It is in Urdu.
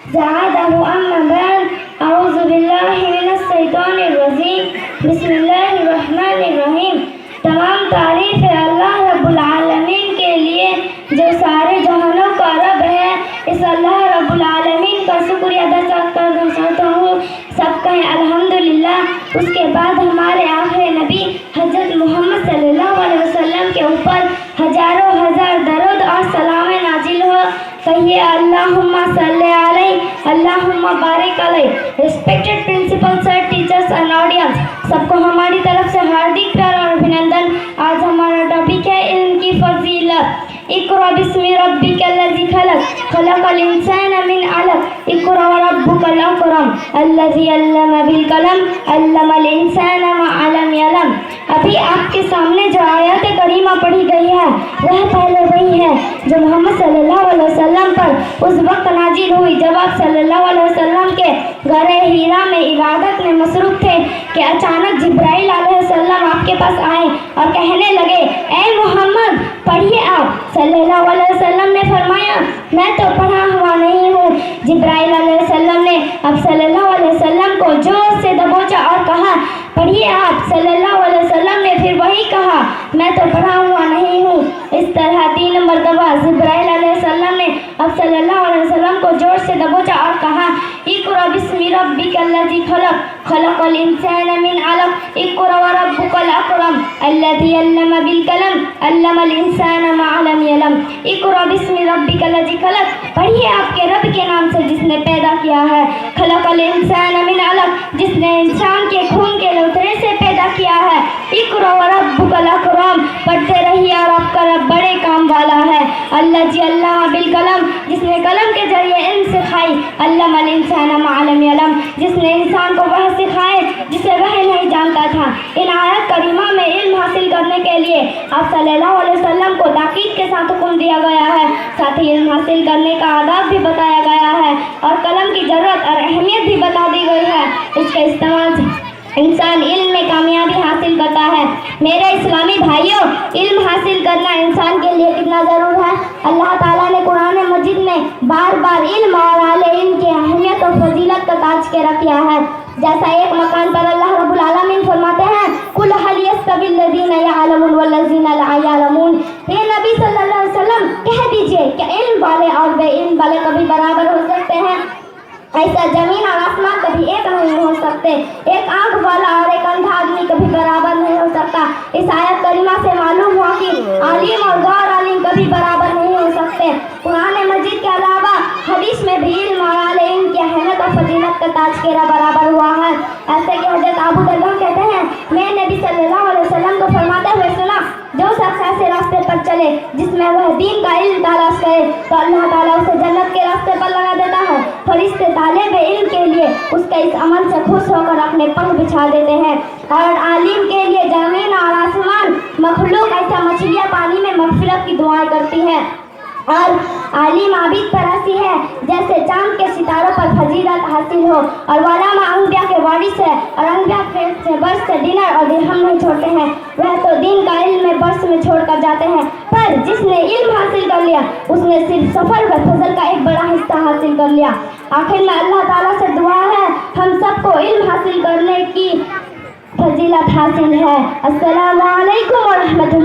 زعاده أما بعد أعوذ بالله من الشیطان الرجیم بسم اللہ الرحمن الرحیم. تمام تعریف ہے اللہ رب العالمین کے لیے جو سارے جہانوں کا رب ہے. اس اللہ رب العالمین کا شکریہ ادا کرنا چاہتا ہوں. سب کہیں الحمدللہ. اس کے بعد ہمارے آخر نبی حضرت محمد صلی اللہ علیہ وسلم کے اوپر ہزاروں ہزار درود اور سلام نازل ہو. کہیے اللہم صلی علیہ اللہم بارک علیہ. Respected principal sir, teachers and audience, سب کو ہماری طرف سے ہاردک پیار اور ابھینندن. آج ہمارا ٹاپک ہے علم کی فضیلت. اقرأ بسم ربک الذی خلق خلق الانسان من علق. اقرأ وربک الاکرم الذی علم بالقلم علم الانسان ما لم یعلم. ابھی آپ کے سامنے جو آیات کریمہ پڑھی گئی ہے وہ پہلے وہی ہے جو محمد صلی اللہ علیہ وسلم پر اس وقت نازل ہوئی جب آپ صلی اللہ علیہ وسلم کے غار حرا میں عبادت میں مصروف تھے کہ اچانک جبرائیل علیہ السلام آپ کے پاس آئے اور کہنے لگے اے محمد پڑھیے آپ. صلی اللہ علیہ وسلم نے فرمایا میں تو پڑھا ہوا نہیں ہوں. جبرائیل علیہ السلام نے اب صلی اللہ علیہ وسلم کو جوش سے دبوچا اور کہا پڑھیے آپ. صلی اللہ علیہ وسلم نے پھر وہی کہا میں تو پڑھا ہوا نہیں ہوں. اس طرح 3 مرتبہ جبرائیل علیہ السلام نے اب صلی اللہ علیہ وسلم کو زور سے دبوچا اور کہا اقرأ بسم ربک الذی خلق خلق الانسان من علق. اقرأ وربک الاکرم الذی علم بالقلم علم الانسان ما لم یعلم. اقرأ بسم ربک الذی خلق. پڑھیے آپ کے رب کے نام سے جس نے پیدا کیا ہے. خلق الانسان من علق, جس نے انسان کے خون کے لوتھڑے سے پیدا کیا ہے. اقرأ وربک الاکرم. پڑھتے رہیے اور آپ کا رب بڑے کام والا ہے. الذی علم بالقلم, جس نے قلم کے ذریعے علم سکھائی. علم الانسان ما لم یعلم, جس نے انسان کو وہ سکھائے جسے وہ نہیں جانتا تھا. ان آیات کریمہ میں علم حاصل کرنے کے لیے آپ صلی اللہ علیہ وسلم کو تاکید کے ساتھ حکم دیا گیا ہے. ساتھ ہی علم حاصل کرنے کا آداب بھی بتایا گیا ہے اور قلم کی ضرورت اور اہمیت بھی بتا دی گئی ہے. اس کے استعمال سے انسان علم میں کامیابی حاصل کرتا ہے. میرے اسلامی بھائیوں, علم حاصل کرنا انسان کے لیے کتنا ضرور ہے. اللہ تعالیٰ نے قرآن مجید میں بار بار علم اور اہل علم کی اہمیت اور فضیلت کا تذکرہ کیا ہے. جیسا ایک مکان پر اللہ رب العالمین فرماتے ہیں قل هل يستوي الذين يعلمون والذين لا يعلمون. اے نبی صلی اللہ علیہ وسلم کہہ دیجئے کہ علم والے اور بے علم والے کبھی برابر ہو سکتے ہیں؟ ایسا زمین اور آسمان کبھی ایک نہیں ہو سکتے. ایک آنکھ والا اور ایک اندھا آدمی کبھی برابر نہیں ہو سکتا. اس آیت کریمہ سے معلوم ہوا کہ عالم اور غیر عالم کبھی برابر نہیں ہو سکتے. قرآن مجید کے علاوہ حدیث میں بھی علم اور اہل علم کی اہمیت اور فضیلت کا تذکرہ برابر ہوا ہے. ایسے کہ حضرت ابو درداء کہتے ہیں میں نبی صلی اللہ علیہ وسلم کو فرماتے ہوئے سنا جو شخص ایسے راستے پر چلے جس میں وہ دین کا علم تلاش کرے تو اللہ تعالیٰ اسے جنت کے راستے پر لگا دیتا ہے. فرشتے طالب علم کے لیے اس کے اس عمل سے خوش ہو کر اپنے پنکھ بچھا دیتے ہیں. اور عالم کے لیے زمین اور آسمان مخلوق ایسا مچھلیاں پانی میں مغفرت کی دعائیں کرتی ہیں. اور عالم عابد پر ایسی ہے جیسے چاند کے ستاروں پر فضیلت حاصل ہو. اور علماء انبیاء کے وارث ہے اور انبیاء سے برس سے دینار اور درہم نہیں چھوڑتے ہیں. وہ تو دین کا علم میں برس میں چھوڑ کر جاتے ہیں. پر جس نے علم حاصل کر لیا اس نے صرف سفر و فضل کا ایک بڑا حصہ حاصل کر لیا. آخر میں اللہ تعالیٰ سے دعا ہے ہم سب کو علم حاصل کرنے کی فضیلت حاصل ہے. السلام علیکم ورحمۃ اللہ.